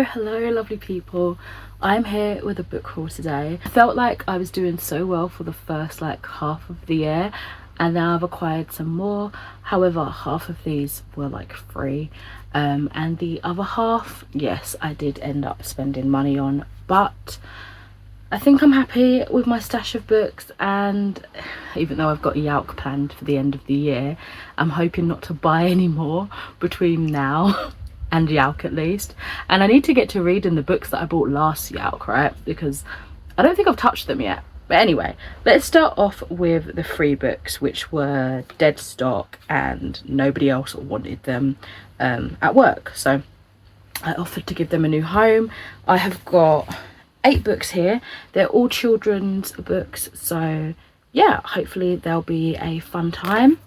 Hello lovely people. I'm here with a book haul today. I felt like I was doing so well for the first half of the year, and now I've acquired some more. However, half of these were free, and the other half, yes, I did end up spending money on, but I think I'm happy with my stash of books. And even though I've got a Yalk planned for the end of the year, I'm hoping not to buy any more between now and Yalk at least. And I need to get to reading the books that I bought last Yalk, right? Because I don't think I've touched them yet. But anyway, let's start off with the free books, which were dead stock and nobody else wanted them at work. So I offered to give them a new home. I have got 8 books here. They're all children's books, so yeah, hopefully they'll be a fun time.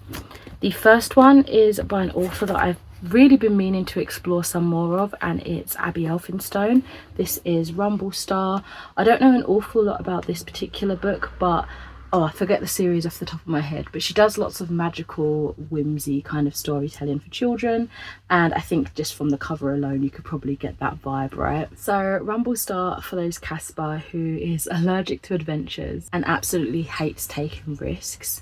The first one is by an author that I've really been meaning to explore some more of, and it's Abby Elphinstone. This is Rumble Star. I don't know an awful lot about this particular book, but I forget the series off the top of my head, but she does lots of magical whimsy kind of storytelling for children, and I think just from the cover alone you could probably get that vibe, right? So Rumble Star follows Caspar, who is allergic to adventures and absolutely hates taking risks.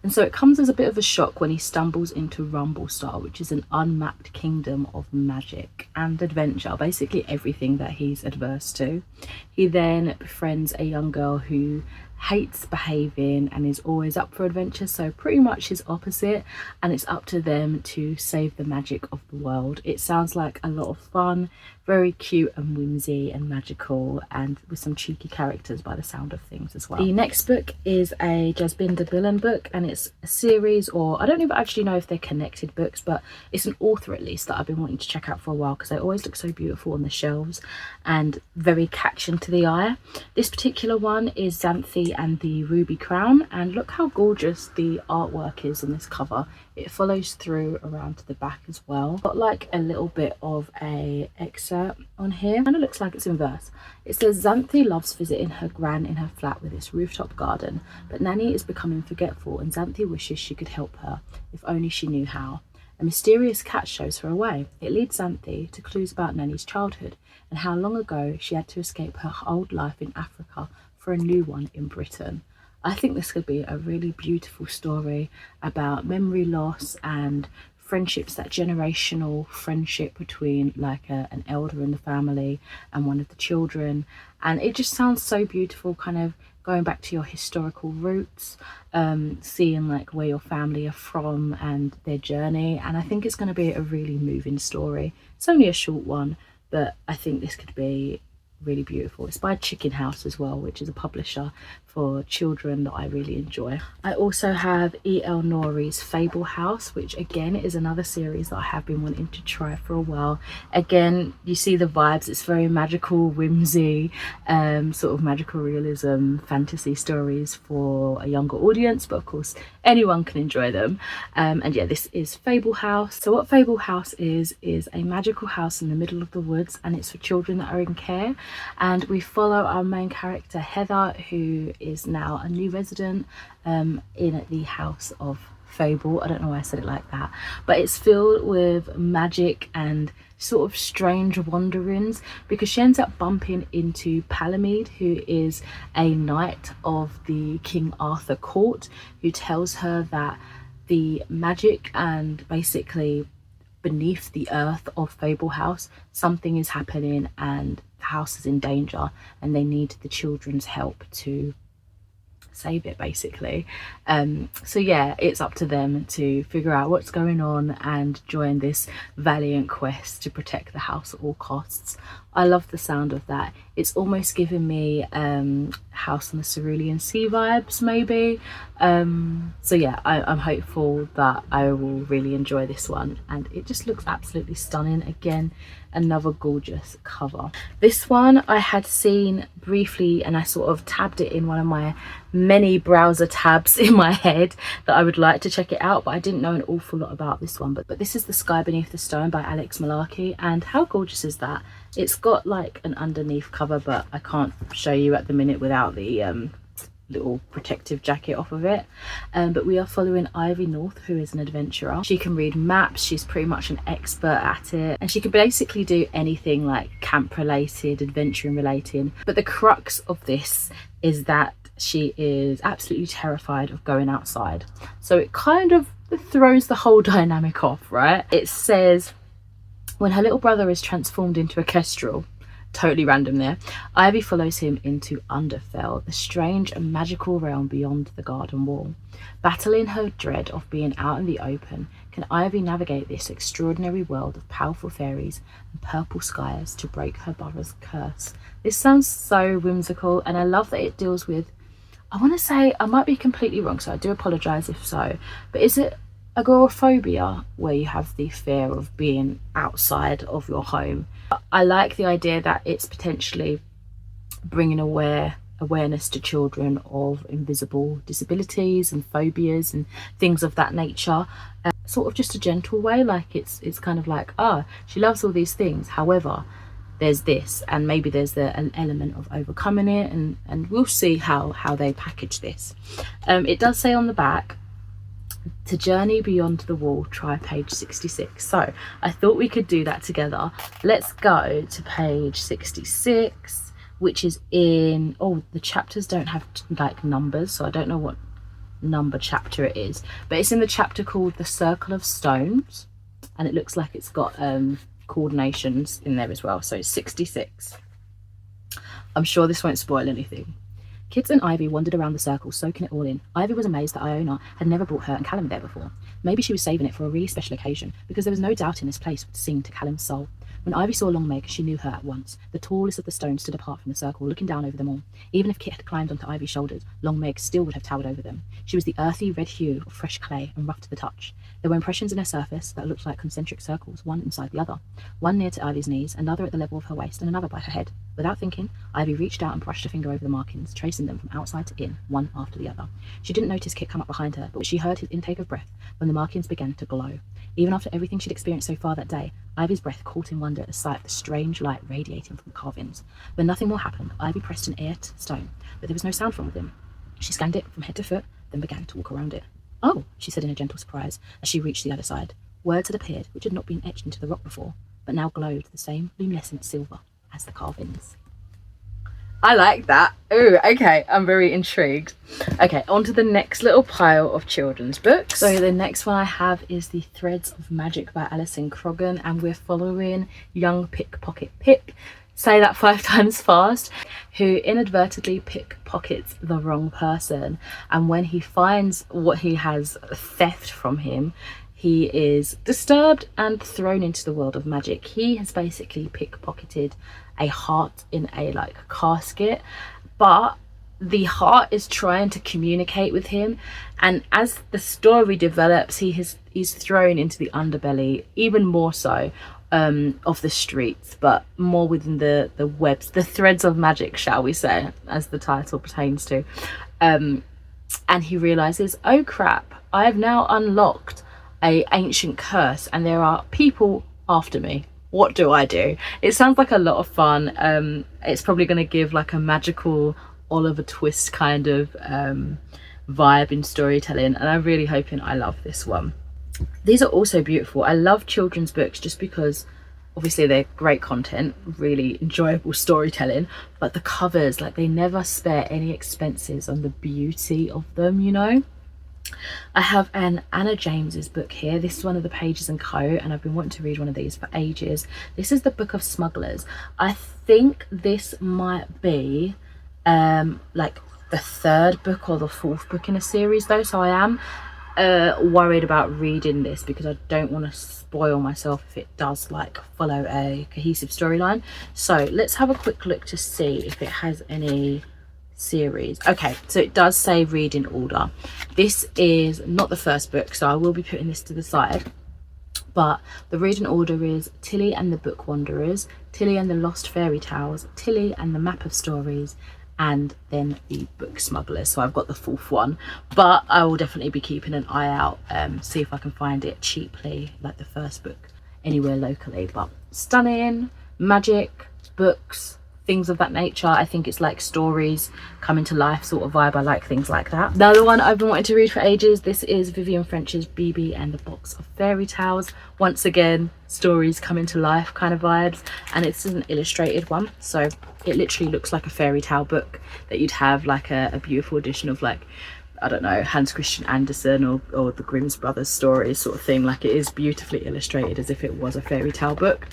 And so it comes as a bit of a shock when he stumbles into Rumble Star, which is an unmapped kingdom of magic and adventure, basically everything that he's adverse to. He then befriends a young girl who hates behaving and is always up for adventure, so pretty much his opposite, and it's up to them to save the magic of the world. It sounds like a lot of fun, very cute and whimsy and magical, and with some cheeky characters by the sound of things as well. The next book is a Jasbinder Bilan book, and it's a series, or I don't even actually know if they're connected books, but it's an author at least that I've been wanting to check out for a while because they always look so beautiful on the shelves and very catching to the eye. This particular one is Xanthi and the Ruby Crown, and look how gorgeous the artwork is on this cover. It follows through around to the back as well. Got a little bit of a excerpt on here, and it looks like it's in verse. It says, Xanthi loves visiting her gran in her flat with its rooftop garden, but Nanny is becoming forgetful and Xanthi wishes she could help her, if only she knew how. A mysterious cat shows her a way. It leads Xanthi to clues about Nanny's childhood and how long ago she had to escape her old life in Africa for a new one in Britain. I think this could be a really beautiful story about memory loss and friendships, that generational friendship between an elder in the family and one of the children. And it just sounds so beautiful, kind of going back to your historical roots, seeing where your family are from and their journey. And I think it's going to be a really moving story. It's only a short one, but I think this could be really beautiful. It's by Chicken House as well, which is a publisher for children that I really enjoy. I also have E.L. Norie's Fable House, which again is another series that I have been wanting to try for a while. Again, you see the vibes. It's very magical, whimsy, sort of magical realism, fantasy stories for a younger audience, but of course anyone can enjoy them. And yeah, this is Fable House. So what Fable House is a magical house in the middle of the woods, and it's for children that are in care. And we follow our main character Heather, who is now a new resident in the House of Fable. I don't know why I said it like that, but it's filled with magic and sort of strange wanderings, because she ends up bumping into Palamede, who is a knight of the King Arthur court, who tells her that the magic and basically beneath the earth of Fable House, something is happening and the house is in danger and they need the children's help to save it, basically. So yeah, it's up to them to figure out what's going on and join this valiant quest to protect the house at all costs. I love the sound of that. It's almost giving me House on the Cerulean Sea vibes, maybe. So yeah, I'm hopeful that I will really enjoy this one, and it just looks absolutely stunning. Again, another gorgeous cover. This one I had seen briefly, and I sort of tabbed it in one of my many browser tabs in my head that I would like to check it out, but I didn't know an awful lot about this one. But this is The Sky Beneath the Stone by Alex Malarkey, and how gorgeous is that? It's got an underneath cover, but I can't show you at the minute without the little protective jacket off of it. But we are following Ivy North, who is an adventurer. She can read maps, she's pretty much an expert at it, and she can basically do anything like camp related, adventuring related. But the crux of this is that she is absolutely terrified of going outside, so it kind of throws the whole dynamic off, right? It says, when her little brother is transformed into a kestrel, totally random there, Ivy follows him into Underfell, the strange and magical realm beyond the garden wall. Battling her dread of being out in the open, can Ivy navigate this extraordinary world of powerful fairies and purple skies to break her brother's curse? This sounds so whimsical, and I love that it deals with, I want to say, I might be completely wrong, so I do apologise if so, but is it agoraphobia, where you have the fear of being outside of your home? I like the idea that it's potentially bringing awareness to children of invisible disabilities and phobias and things of that nature, sort of just a gentle way. Like it's kind of like, she loves all these things, however there's this, and maybe there's an element of overcoming it, and we'll see how they package this. It does say on the back, to journey beyond the wall, try page 66. So I thought we could do that together. Let's go to page 66, which is in, the chapters don't have like numbers, so I don't know what number chapter it is, but it's in the chapter called The Circle of Stones, and it looks like it's got coordinations in there as well. So it's 66. I'm sure this won't spoil anything. Kids and Ivy wandered around the circle, soaking it all in. Ivy was amazed that Iona had never brought her and Callum there before. Maybe she was saving it for a really special occasion, because there was no doubt in this place would sing to Callum's soul. When Ivy saw Longmeg, she knew her at once. The tallest of the stones stood apart from the circle, looking down over them all. Even if Kit had climbed onto Ivy's shoulders, Longmeg still would have towered over them. She was the earthy red hue of fresh clay and rough to the touch. There were impressions in her surface that looked like concentric circles, one inside the other. One near to Ivy's knees, another at the level of her waist, and another by her head. Without thinking, Ivy reached out and brushed a finger over the markings, tracing them from outside to in, one after the other. She didn't notice Kit come up behind her, but she heard his intake of breath when the markings began to glow. Even after everything she'd experienced so far that day, Ivy's breath caught in wonder at the sight of the strange light radiating from the carvings. When nothing more happened, Ivy pressed an ear to the stone, but there was no sound from within. She scanned it from head to foot, then began to walk around it. "Oh," she said in a gentle surprise as she reached the other side. Words had appeared which had not been etched into the rock before, but now glowed the same luminescent silver as the carvings. I like that. Ooh, okay, I'm very intrigued. Okay, on to the next little pile of children's books. So the next one I have is The Threads of Magic by Alison Croggan, and we're following young pickpocket Pip, say that 5 times fast, who inadvertently pickpockets the wrong person, and when he finds what he has theft from him, he is disturbed and thrown into the world of magic. He has basically pickpocketed a heart in a casket, but the heart is trying to communicate with him, and as the story develops, he's thrown into the underbelly, even more so of the streets, but more within the webs, the threads of magic, shall we say, as the title pertains to. And he realizes, oh crap, I have now unlocked a ancient curse and there are people after me. What do I do? It sounds like a lot of fun. It's probably going to give like a magical Oliver Twist kind of vibe in storytelling, and I'm really hoping I love this one. These are also beautiful. I love children's books just because obviously they're great content, really enjoyable storytelling, but the covers, like, they never spare any expenses on the beauty of them, you know. I have an Anna James's book here. This is one of the Pages and Co, and I've been wanting to read one of these for ages. This is the Book of Smugglers. I think this might be like the 3rd book or the 4th book in a series though, so I am worried about reading this because I don't want to spoil myself if it does like follow a cohesive storyline. So let's have a quick look to see if it has any series. Okay, so it does say read in order. This is not the 1st book, so I will be putting this to the side, but the read in order is Tilly and the Book Wanderers, Tilly and the Lost Fairy Tales, Tilly and the Map of Stories, and then the Book Smugglers. So I've got the 4th one, but I will definitely be keeping an eye out, see if I can find it cheaply like the 1st book anywhere locally. But stunning magic books, things of that nature. I think it's like stories coming to life sort of vibe. I like things like that. The other one I've been wanting to read for ages, this is Vivian French's BB and the Box of Fairy Tales. Once again, stories coming to life kind of vibes, and it's an illustrated one, so it literally looks like a fairy tale book that you'd have like a beautiful edition of, like, I don't know, Hans Christian Andersen or the Grimm's Brothers stories sort of thing. Like, it is beautifully illustrated as if it was a fairy tale book,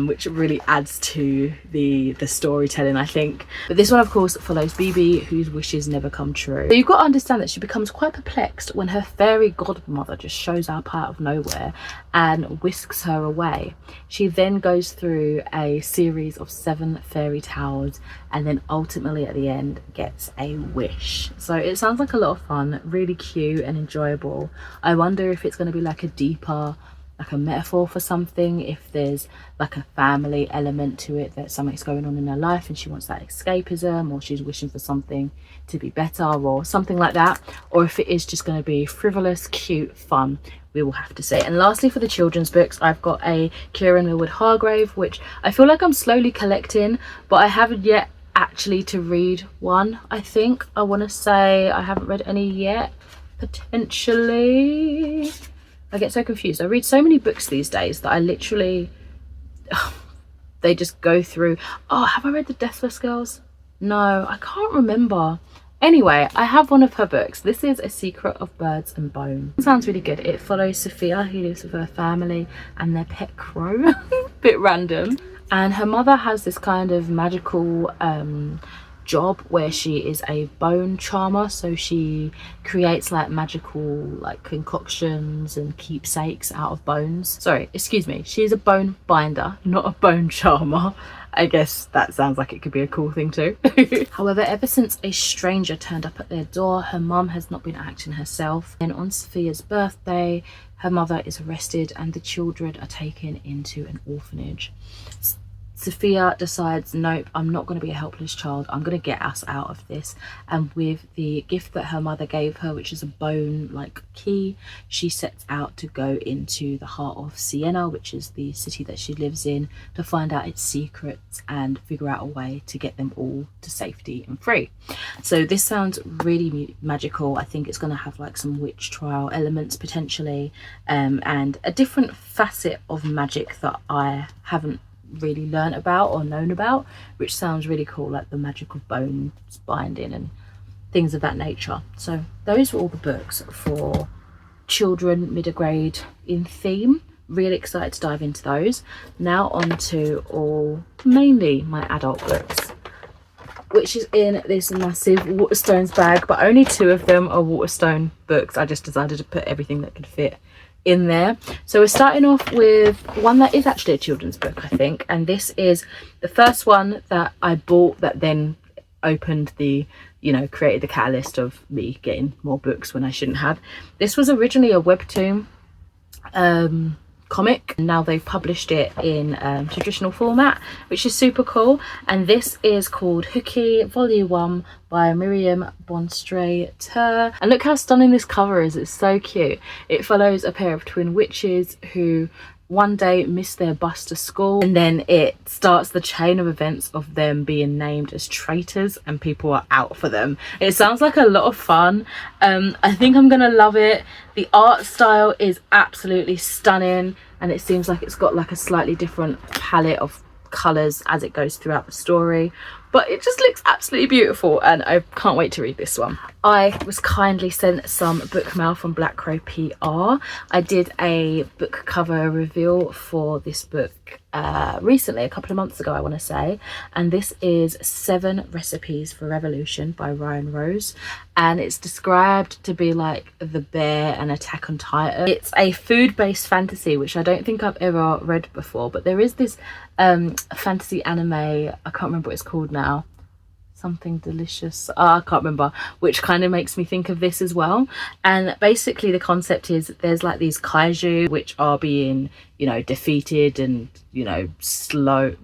which really adds to the storytelling, I think. But this one, of course, follows BB, whose wishes never come true. So you've got to understand that she becomes quite perplexed when her fairy godmother just shows up out of nowhere and whisks her away. She then goes through a series of 7 fairy tales and then ultimately at the end gets a wish. So it sounds like a lot of fun, really cute and enjoyable. I wonder if it's going to be like a deeper, like a metaphor for something, if there's like a family element to it, that something's going on in her life and she wants that escapism, or she's wishing for something to be better or something like that, or if it is just going to be frivolous, cute, fun. We will have to see. And lastly, for the children's books, I've got a Kieran Millwood Hargrave, which I feel like I'm slowly collecting, but I haven't yet actually to read one. I think I want to say I haven't read any yet, potentially. I get so confused. I read so many books these days that I literally they just go through. Oh, have I read The Deathless Girls? No, I can't remember. Anyway, I have one of her books. This is A Secret of Birds and Bone. It sounds really good. It follows Sophia, who lives with her family and their pet crow. Bit random. And her mother has this kind of magical job where she is a bone charmer, so she creates like magical like concoctions and keepsakes out of bones. Sorry, excuse me, she is a bone binder, not a bone charmer. I guess that sounds like it could be a cool thing too. However, ever since a stranger turned up at their door, her mum has not been acting herself. And on Sophia's birthday, her mother is arrested and the children are taken into an orphanage. Sophia decides, nope, I'm not going to be a helpless child. I'm going to get us out of this. And with the gift that her mother gave her, which is a bone like key, she sets out to go into the heart of Siena, which is the city that she lives in, to find out its secrets and figure out a way to get them all to safety and free. So this sounds really magical. I think it's going to have like some witch trial elements potentially, and a different facet of magic that I haven't really learned about or known about, which sounds really cool, like the magic of bones binding and things of that nature. So those were all the books for children middle grade in theme. Really excited to dive into those. Now on to all mainly my adult books, which is in this massive Waterstones bag, but only 2 of them are Waterstone books. I just decided to put everything that could fit in there. So we're starting off with one that is actually a children's book, I think, and this is the first one that I bought that then opened the, you know, created the catalyst of me getting more books when I shouldn't have. This was originally a webtoon comic, and now they've published it in traditional format, which is super cool. And this is called Hooky Volume 1 by Miriam Bonstray-Ter, and look how stunning this cover is. It's so cute. It follows a pair of twin witches who one day miss their bus to school, and then it starts the chain of events of them being named as traitors and people are out for them. It sounds like a lot of fun. I think I'm gonna love it. The art style is absolutely stunning, and it seems like it's got like a slightly different palette of colors as it goes throughout the story, but it just looks absolutely beautiful and I can't wait to read this one. I was kindly sent some book mail from Black Crow PR. I did a book cover reveal for this book recently, a couple of months ago I want to say, and this is 7 Recipes for Revolution by Ryan Rose, and it's described to be like The Bear and Attack on Titan. It's a food-based fantasy, which I don't think I've ever read before, but there is this fantasy anime, I can't remember what it's called now, something delicious, I can't remember, which kind of makes me think of this as well. And basically the concept is there's like these kaiju which are being, you know, defeated and, you know, slow,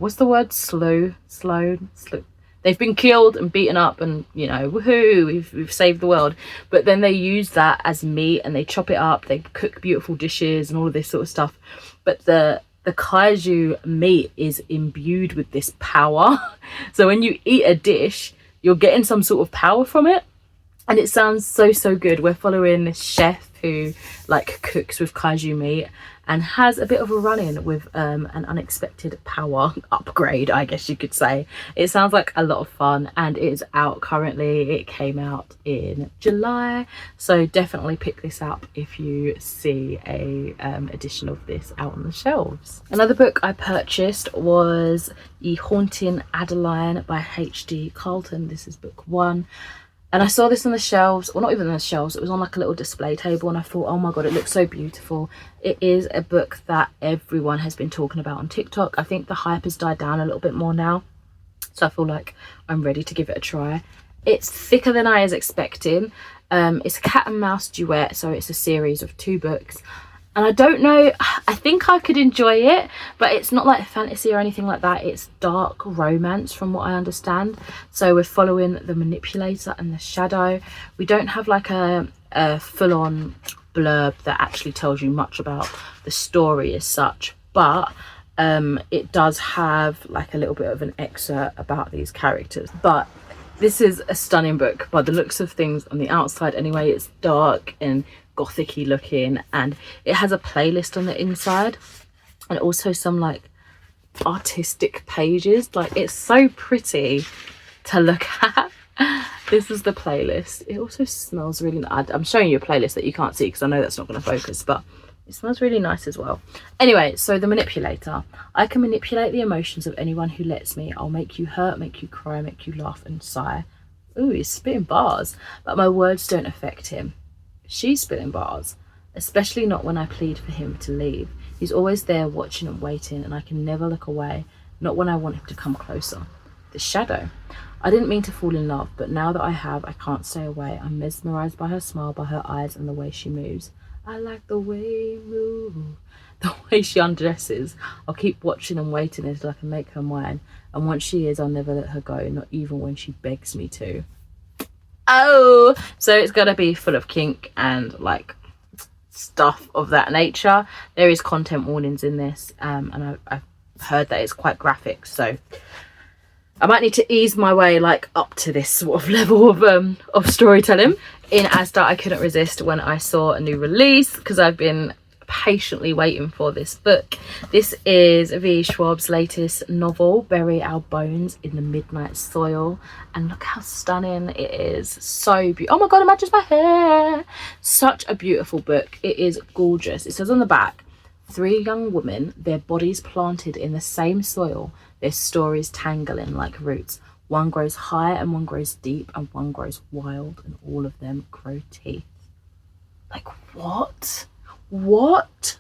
they've been killed and beaten up and, you know, woohoo, we've saved the world. But then they use that as meat and they chop it up, they cook beautiful dishes and all of this sort of stuff. But the the kaiju meat is imbued with this power. So when you eat a dish, you're getting some sort of power from it. And it sounds so good. We're following this chef who like cooks with kaiju meat and has a bit of a run-in with an unexpected power upgrade, I guess you could say. It sounds like a lot of fun, and it is out currently. It came out in July, so definitely pick this up if you see a edition of this out on the shelves. Another book I purchased was Ye Haunting Adeline by H.D. Carlton. This is book 1. And I saw this on the shelves, well, not even on the shelves, it was on like a little display table, and I thought, oh my god, it looks so beautiful. It is a book that everyone has been talking about on TikTok. I think the hype has died down a little bit more now, so I feel like I'm ready to give it a try. It's thicker than I was expecting. It's a cat and mouse duet, so it's a series of 2 books. And I don't know, I think I could enjoy it, but it's not like fantasy or anything like that. It's dark romance from what I understand. So we're following the manipulator and the shadow. We don't have like a full-on blurb that actually tells you much about the story as such, but it does have like a little bit of an excerpt about these characters. But this is a stunning book by the looks of things on the outside anyway. It's dark and gothic-y looking, and it has a playlist on the inside and also some like artistic pages. Like, it's so pretty to look at. This is the playlist. It also smells really nice. I'm showing you a playlist that you can't see because I know that's not going to focus, but it smells really nice as well. Anyway, so the manipulator. I can manipulate the emotions of anyone who lets me. I'll make you hurt, make you cry, make you laugh and sigh. Ooh, he's spitting bars, but my words don't affect him. She's spitting bars, especially not when I plead for him to leave. He's always there watching and waiting, and I can never look away, not when I want him to come closer. The shadow. I didn't mean to fall in love, but now that I have, I can't stay away. I'm mesmerized by her smile, by her eyes, and the way she moves. I like the way you move, the way she undresses. I'll keep watching and waiting until I can make her mine, and once she is, I'll never let her go, not even when she begs me to. Oh, so it's gonna be full of kink and like stuff of that nature. There is content warnings in this, and I've heard that it's quite graphic, so I might need to ease my way like up to this sort of level of storytelling. In Asda, I couldn't resist when I saw a new release because I've been patiently waiting for this book. This is V. Schwab's latest novel, Bury Our Bones in the Midnight Soil, and look how stunning it is. So beautiful. Oh my god, it matches my hair. Such a beautiful book. It is gorgeous. It says on the back, 3 young women, their bodies planted in the same soil, their stories tangling like roots. One grows high and one grows deep and one grows wild, and all of them grow teeth. Like, what? What?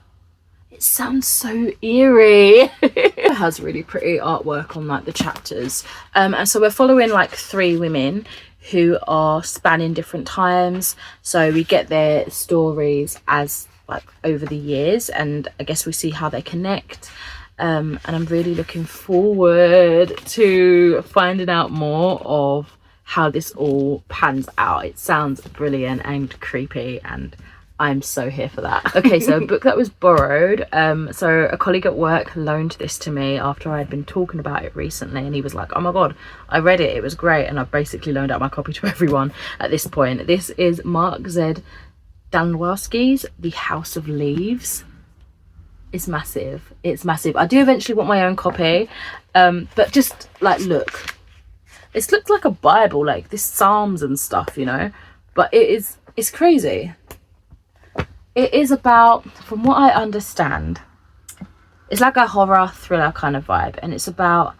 It sounds so eerie. It has really pretty artwork on like the chapters, and so we're following like 3 women who are spanning different times, so we get their stories as like over the years, and I guess we see how they connect, and I'm really looking forward to finding out more of how this all pans out. It sounds brilliant and creepy, and I'm so here for that. Okay, so a book that was borrowed. So a colleague at work loaned this to me after I had been talking about it recently, and he was like, oh my god, I read it, it was great, and I basically loaned out my copy to everyone at this point. This is Mark Z. Danwowski's The House of Leaves. It's massive. It's massive. I do eventually want my own copy, but just like look, it looks like a Bible, like this Psalms and stuff, you know, but it's crazy. It is about, from what I understand, it's like a horror thriller kind of vibe, and it's about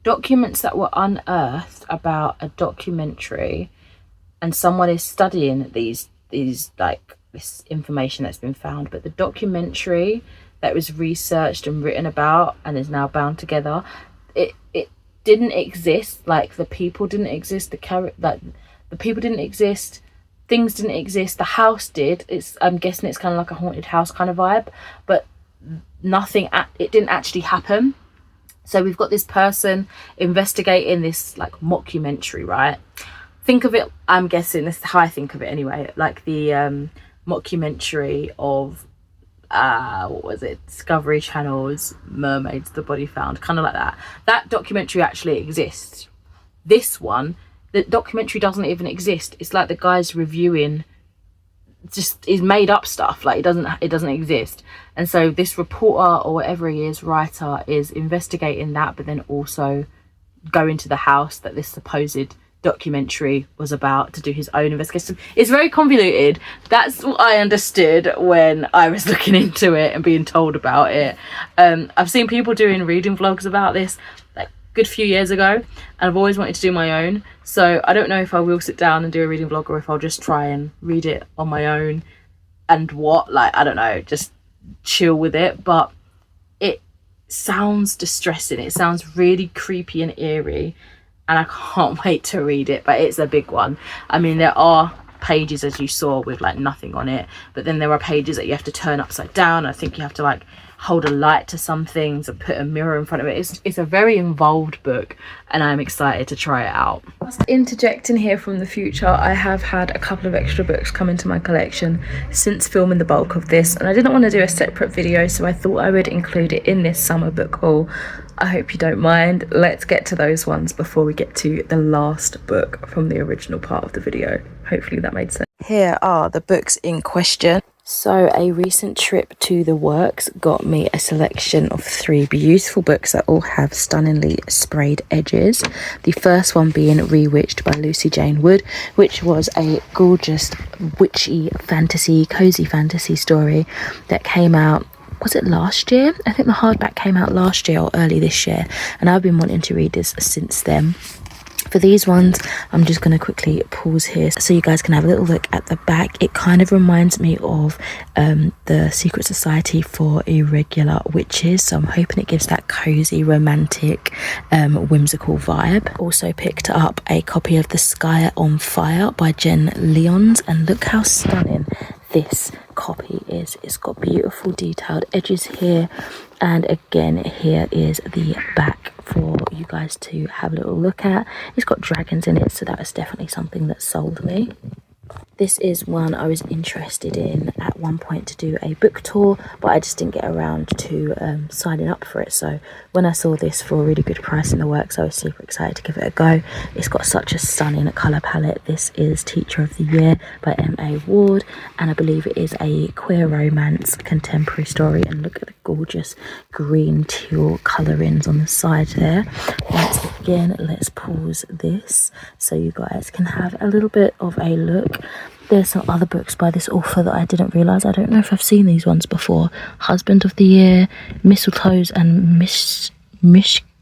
documents that were unearthed about a documentary, and someone is studying these like this information that's been found, but the documentary that was researched and written about and is now bound together, it didn't exist. Like, the people didn't exist, the people didn't exist, things didn't exist, the house did. I'm guessing it's kind of like a haunted house kind of vibe, but it didn't actually happen. So we've got this person investigating this like mockumentary, right? Think of it, I'm guessing this is how I think of it anyway, like the mockumentary of what was it, Discovery Channel's Mermaids, the Body Found, kind of like that. That documentary actually exists. This one, the documentary doesn't even exist. It's like the guy's reviewing just is made up stuff, like it doesn't exist. And so this reporter, or whatever he is, writer, is investigating that, but then also going to the house that this supposed documentary was about to do his own investigation. It's very convoluted. That's what I understood when I was looking into it and being told about it. I've seen people doing reading vlogs about this like a good few years ago, and I've always wanted to do my own. So I don't know if I will sit down and do a reading vlog, or if I'll just try and read it on my own and I don't know, just chill with it. But it sounds distressing. It sounds really creepy and eerie, and I can't wait to read it. But it's a big one. I mean, there are pages, as you saw, with like nothing on it, but then there are pages that you have to turn upside down. I think you have to like hold a light to some things and put a mirror in front of it. It's a very involved book, and I'm excited to try it out. Just interjecting here from the future, I have had a couple of extra books come into my collection since filming the bulk of this, and I didn't want to do a separate video, so I thought I would include it in this summer book haul. I hope you don't mind. Let's get to those ones before we get to the last book from the original part of the video. Hopefully that made sense. Here are the books in question. So a recent trip to the works got me a selection of 3 beautiful books that all have stunningly sprayed edges. The first one being Rewitched by Lucy Jane Wood, which was a gorgeous witchy fantasy, cozy fantasy story that came out, was it last year? I think the hardback came out last year or early this year, and I've been wanting to read this since then. For these ones, I'm just going to quickly pause here so you guys can have a little look at the back. It kind of reminds me of the Secret Society for Irregular Witches, so I'm hoping it gives that cozy, romantic, whimsical vibe. Also picked up a copy of The Sky on Fire by Jen Lyons, and look how stunning this copy is. It's got beautiful detailed edges here, and again here is the back for you guys to have a little look at. It's got dragons in it, so that was definitely something that sold me. This is one I was interested in at one point to do a book tour, but I just didn't get around to signing up for it. So when I saw this for a really good price in the works, I was super excited to give it a go. It's got such a stunning colour palette. This is Teacher of the Year by M.A. Ward, and I believe it is a queer romance contemporary story. And look at the gorgeous green teal colourings on the side there. Once again, let's pause this so you guys can have a little bit of a look. There's some other books by this author that I didn't realise. I don't know if I've seen these ones before. Husband of the Year, Mistletoes and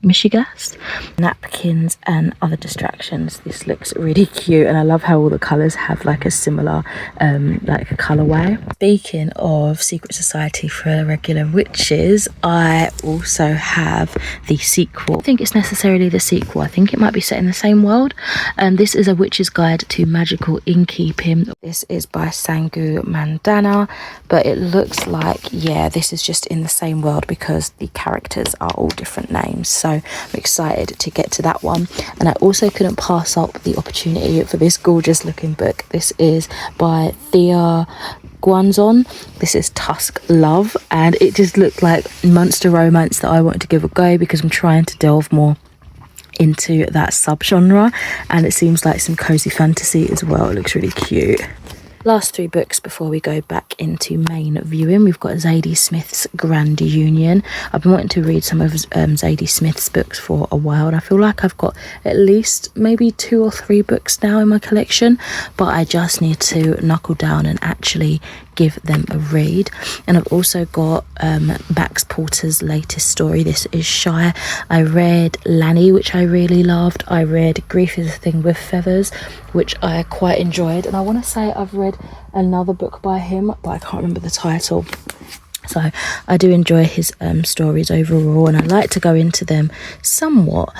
Michigast, Napkins and Other Distractions. This looks really cute, and I love how all the colours have like a similar like a colourway. Speaking of Secret Society for Irregular Witches, I also have the sequel. I don't think it's necessarily the sequel. I think it might be set in the same world. This is A Witch's Guide to Magical Innkeeping. This is by Sangu Mandana, but it looks like, yeah, this is just in the same world because the characters are all different names. So I'm excited to get to that one. And I also couldn't pass up the opportunity for this gorgeous looking book. This is by Thea Guanzon. This is Tusk Love, and it just looked like monster romance that I wanted to give a go because I'm trying to delve more into that subgenre, and it seems like some cozy fantasy as well. It looks really cute. Last 3 books before we go back into main viewing. We've got Zadie Smith's Grand Union. I've been wanting to read some of Zadie Smith's books for a while, and I feel like I've got at least maybe 2 or 3 books now in my collection, but I just need to knuckle down and actually give them a read. And I've also got Max Porter's latest story. This is Shy. I read Lanny, which I really loved. I read Grief is a Thing with Feathers, which I quite enjoyed, and I want to say I've read another book by him, but I can't remember the title. So I do enjoy his stories overall, and I like to go into them somewhat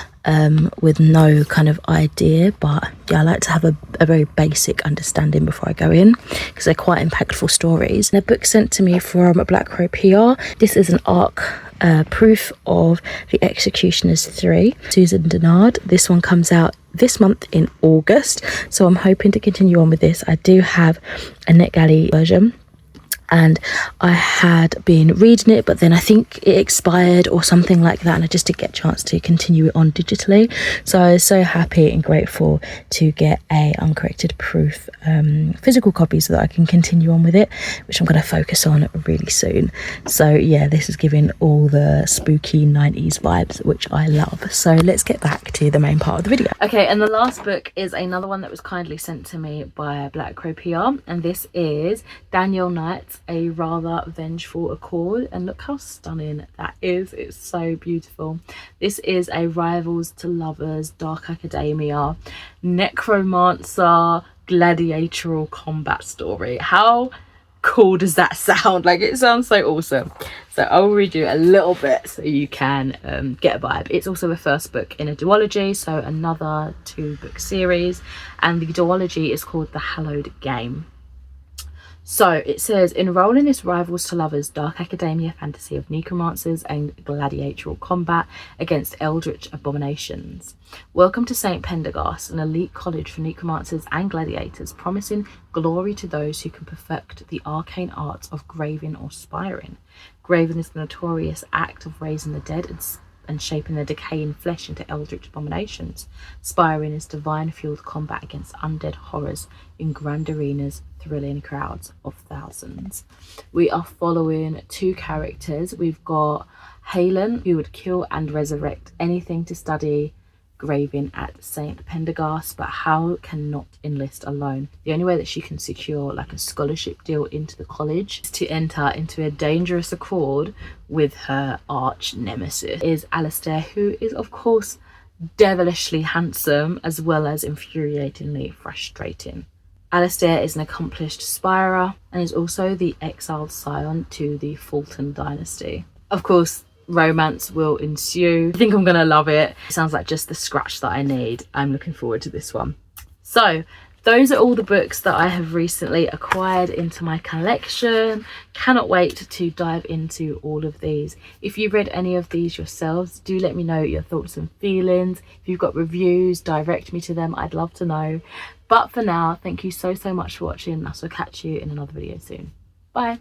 with no kind of idea, but yeah, I like to have a very basic understanding before I go in because they're quite impactful stories. And a book sent to me from Black Crow PR. This is an ARC proof of The Executioners 3, Susan Denard. This one comes out this month in August, so I'm hoping to continue on with this. I do have a NetGalley version, and I had been reading it, but then I think it expired or something like that, and I just didn't get a chance to continue it on digitally. So I was so happy and grateful to get a uncorrected proof physical copy so that I can continue on with it, which I'm going to focus on really soon. So yeah, this is giving all the spooky 90s vibes, which I love. So let's get back to the main part of the video. Okay, and the last book is another one that was kindly sent to me by Black Crow PR, and this is Danielle Knight's A Rather Vengeful Accord, and look how stunning that is. It's so beautiful. This is a rivals to lovers, dark academia, necromancer, gladiatorial combat story. How cool does that sound? Like, it sounds so awesome. So I'll read you a little bit so you can get a vibe. It's also the first book in a duology, so another 2-book series, and the duology is called The Hallowed Game. So it says, enroll in this rivals to lovers dark academia fantasy of necromancers and gladiatorial combat against eldritch abominations. Welcome to St. Pendergast, an elite college for necromancers and gladiators, promising glory to those who can perfect the arcane arts of graving or spiring. Graving is the notorious act of raising the dead and shaping their decaying flesh into eldritch abominations. Spiring is divine-fueled combat against undead horrors in grand arenas, thrilling crowds of thousands. We are following 2 characters. We've got Halen, who would kill and resurrect anything to study graving at St. Pendergast, but how cannot enlist alone. The only way that she can secure like a scholarship deal into the college is to enter into a dangerous accord with her arch nemesis is Alistair, who is of course devilishly handsome as well as infuriatingly frustrating. Alistair is an accomplished spirer and is also the exiled scion to the Fulton dynasty. Of course, romance will ensue. I think I'm gonna love it. It sounds like just the scratch that I need. I'm looking forward to this one. So those are all the books that I have recently acquired into my collection. Cannot wait to dive into all of these. If you've read any of these yourselves, do let me know your thoughts and feelings. If you've got reviews, direct me to them. I'd love to know. But for now, thank you so much for watching. I shall catch you in another video soon. Bye.